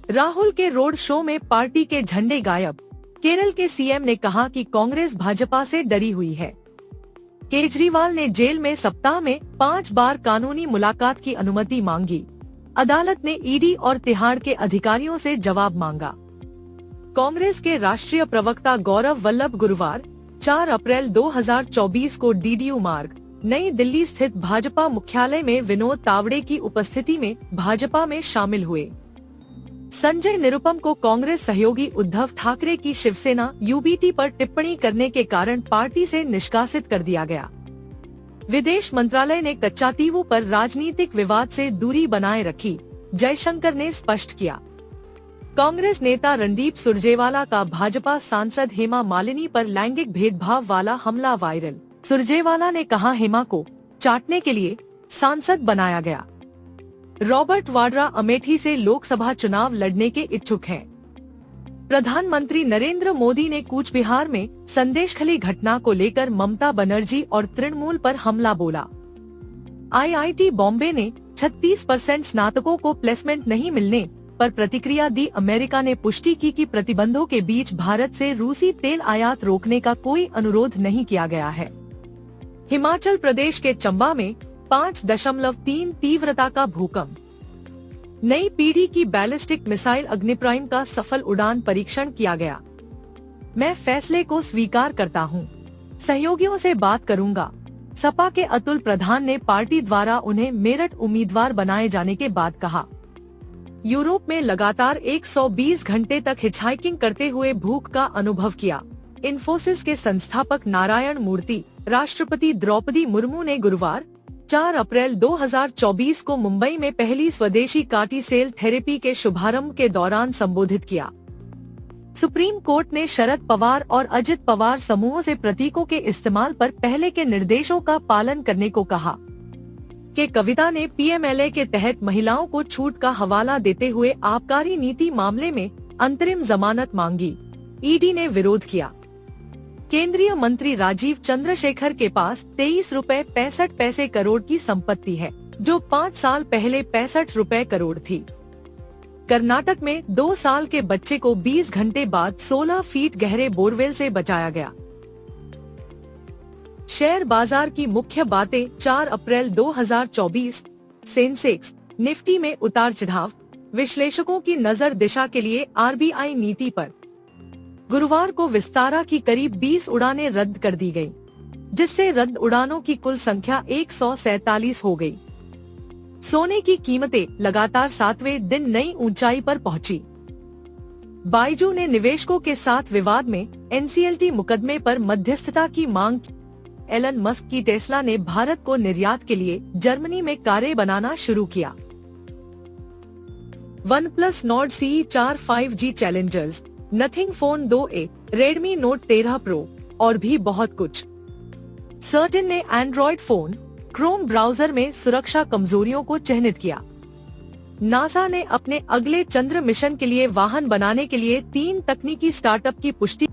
राहुल के road show में party के झंडे गायब। केरल के सीएम ने कहा कि कांग्रेस भाजपा से डरी हुई है। केजरीवाल ने जेल में सप्ताह में 5 बार कानूनी मुलाकात की अनुमति मांगी। अदालत ने ईडी और तिहाड़ के अधिकारियों से जवाब मांगा। कांग्रेस के राष्ट्रीय प्रवक्ता गौरव वल्लभ गुरुवार 4 अप्रैल 2024 को डीडीयू मार्ग, नई दिल्ली स्थित भाजपा मुख्यालय में विनोद तावड़े की उपस्थिति में भाजपा में शामिल हुए। संजय निरुपम को कांग्रेस सहयोगी उद्धव ठाकरे की शिवसेना यूबीटी पर टिप्पणी करने के कारण पार्टी से निष्कासित कर दिया गया। विदेश मंत्रालय ने कच्चातीवू पर राजनीतिक विवाद से दूरी बनाए रखी, जयशंकर ने स्पष्ट किया। कांग्रेस नेता रणदीप सुरजेवाला का भाजपा सांसद हेमा मालिनी पर लैंगिक भेदभाव वाला हमला वायरल। सुरजेवाला ने कहा, हेमा को चाटने के लिए सांसद बनाया गया। रॉबर्ट वाड्रा अमेठी से लोकसभा चुनाव लड़ने के इच्छुक हैं। प्रधानमंत्री नरेंद्र मोदी ने कूच बिहार में संदेशखाली घटना को लेकर ममता बनर्जी और तृणमूल पर हमला बोला। आईआईटी बॉम्बे ने 36% स्नातकों को प्लेसमेंट नहीं मिलने पर प्रतिक्रिया दी। अमेरिका ने पुष्टि की कि प्रतिबंधों के बीच भारत से रूसी तेल आयात रोकने का कोई अनुरोध नहीं किया गया है। हिमाचल प्रदेश के चंबा में 5.3 तीव्रता का भूकंप। नई पीढ़ी की बैलिस्टिक मिसाइल अग्निप्राइम का सफल उड़ान परीक्षण किया गया। मैं फैसले को स्वीकार करता हूं, सहयोगियों से बात करूंगा। सपा के अतुल प्रधान ने पार्टी द्वारा उन्हें मेरठ उम्मीदवार बनाए जाने के बाद कहा। यूरोप में लगातार 120 घंटे तक हिचहाइकिंग करते हुए भूख का अनुभव किया। इन्फोसिस के संस्थापक नारायण मूर्ति, राष्ट्रपति द्रौपदी मुर्मू ने गुरुवार 4 अप्रैल 2024 को मुंबई में पहली स्वदेशी कार्टी सेल थेरेपी के शुभारंभ के दौरान संबोधित किया। सुप्रीम कोर्ट ने शरद पवार और अजित पवार समूहों से प्रतीकों के इस्तेमाल पर पहले के निर्देशों का पालन करने को कहा। के कविता ने पीएमएलए के तहत महिलाओं को छूट का हवाला देते हुए आबकारी नीति मामले में अंतरिम जमानत मांगी। ईडी ने विरोध किया। केंद्रीय मंत्री राजीव चंद्रशेखर के पास 23 रुपए 65 पैसे करोड़ की संपत्ति है, जो 5 साल पहले 65 रुपए करोड़ थी। कर्नाटक में 2 साल के बच्चे को 20 घंटे बाद 16 फीट गहरे बोरवेल से बचाया गया। शेयर बाजार की मुख्य बातें 4 अप्रैल 2024, सेंसेक्स निफ्टी में उतार चढ़ाव, विश्लेषकों की नजर दिशा के लिए आरबीआई नीति पर। गुरुवार को विस्तारा की करीब 20 उड़ानें रद्द कर दी गयी, जिससे रद्द उड़ानों की कुल संख्या 147 हो गई। सोने की कीमतें लगातार 7वें दिन नई ऊंचाई पर पहुंची। बाइजू ने निवेशकों के साथ विवाद में एनसीएलटी मुकदमे पर मध्यस्थता की मांग की। एलन मस्क की टेस्ला ने भारत को निर्यात के लिए जर्मनी में कारें बनाना शुरू किया। OnePlus Nord CE4 5G Challengers, nothing phone 2A, Redmi note 13 pro और भी बहुत कुछ। सर्टेन ने एंड्रॉइड फोन, क्रोम ब्राउजर में सुरक्षा कमजोरियों को चिन्हित किया। नासा ने अपने अगले चंद्र मिशन के लिए वाहन बनाने के लिए 3 तकनीकी स्टार्टअप की पुष्टि।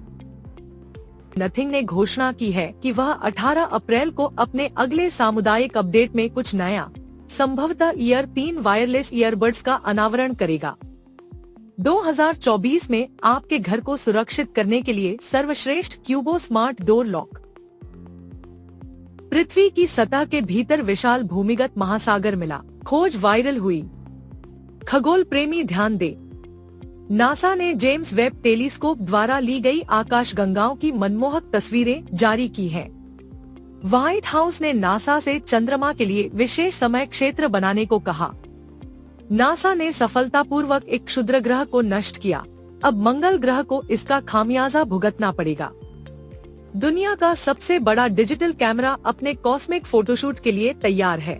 नथिंग ने घोषणा की है कि वह 18 अप्रैल को अपने अगले सामुदायिक अपडेट में कुछ नया, संभवतः ईयर 3 वायरलेस ईयरबड्स का अनावरण करेगा। 2024 में आपके घर को सुरक्षित करने के लिए सर्वश्रेष्ठ क्यूबो स्मार्ट डोर लॉक। पृथ्वी की सतह के भीतर विशाल भूमिगत महासागर मिला, खोज वायरल हुई। खगोल प्रेमी ध्यान दे, नासा ने जेम्स वेब टेलीस्कोप द्वारा ली गई आकाशगंगाओं की मनमोहक तस्वीरें जारी की हैं। व्हाइट हाउस ने नासा से चंद्रमा के लिए विशेष समय क्षेत्र बनाने को कहा। नासा ने सफलतापूर्वक एक क्षुद्र ग्रह को नष्ट किया, अब मंगल ग्रह को इसका खामियाजा भुगतना पड़ेगा। दुनिया का सबसे बड़ा डिजिटल कैमरा अपने कॉस्मिक फोटोशूट के लिए तैयार है।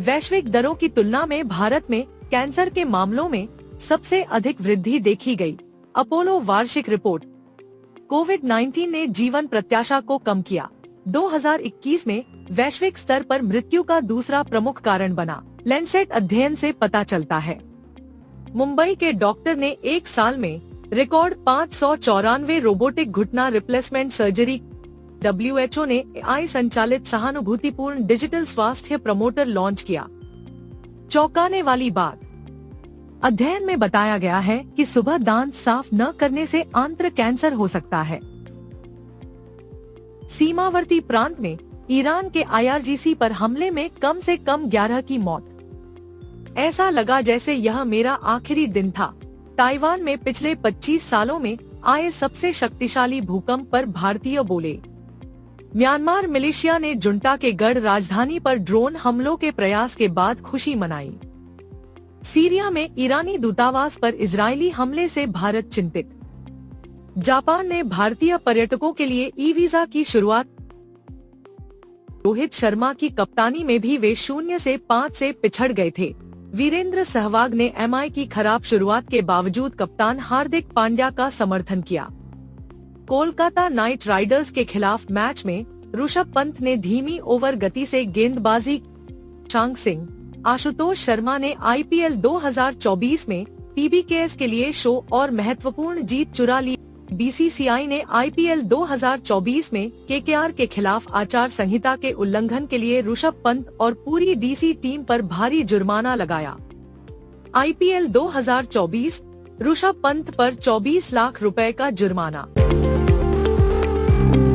वैश्विक दरों की तुलना में भारत में कैंसर के मामलों में सबसे अधिक वृद्धि देखी गई। अपोलो वार्षिक रिपोर्ट। कोविड-19 ने जीवन प्रत्याशा को कम किया। 2021 में वैश्विक स्तर पर मृत्यु का दूसरा प्रमुख कारण बना, लैंसेट अध्ययन से पता चलता है। मुंबई के डॉक्टर ने 1 साल में रिकॉर्ड 594 रोबोटिक घुटना रिप्लेसमेंट सर्जरी। WHO ने AI संचालित सहानुभूतिपूर्ण डिजिटल स्वास्थ्य प्रमोटर लॉन्च किया। चौंकाने वाली बात, अध्ययन में बताया गया है कि सुबह दांत साफ न करने से आंत्र कैंसर हो सकता है। सीमावर्ती प्रांत में ईरान के IRGC पर हमले में कम से कम 11 की मौत। ऐसा लगा जैसे यह मेरा आखिरी दिन था। ताइवान में पिछले 25 सालों में आए सबसे शक्तिशाली भूकंप पर भारतीय बोले। म्यांमार मिलिशिया ने जुंटा के गढ़ राजधानी पर ड्रोन हमलों के प्रयास के बाद खुशी मनाई। सीरिया में ईरानी दूतावास पर इजरायली हमले से भारत चिंतित। जापान ने भारतीय पर्यटकों के लिए ई वीजा की शुरुआत। रोहित शर्मा की कप्तानी में भी वे 0-5 से पिछड़ गए थे। वीरेंद्र सहवाग ने MI की खराब शुरुआत के बावजूद कप्तान हार्दिक पांड्या का समर्थन किया। कोलकाता नाइट राइडर्स के खिलाफ मैच में ऋषभ पंत ने धीमी ओवर गति से गेंदबाजी। शांग सिंह, आशुतोष शर्मा ने IPL 2024 में PBKS के लिए शो और महत्वपूर्ण जीत चुरा ली। BCCI ने IPL 2024 में KKR के खिलाफ आचार संहिता के उल्लंघन के लिए ऋषभ पंत और पूरी DC टीम पर भारी जुर्माना लगाया। IPL 2024, ऋषभ पंत पर 24 लाख रुपए का जुर्माना।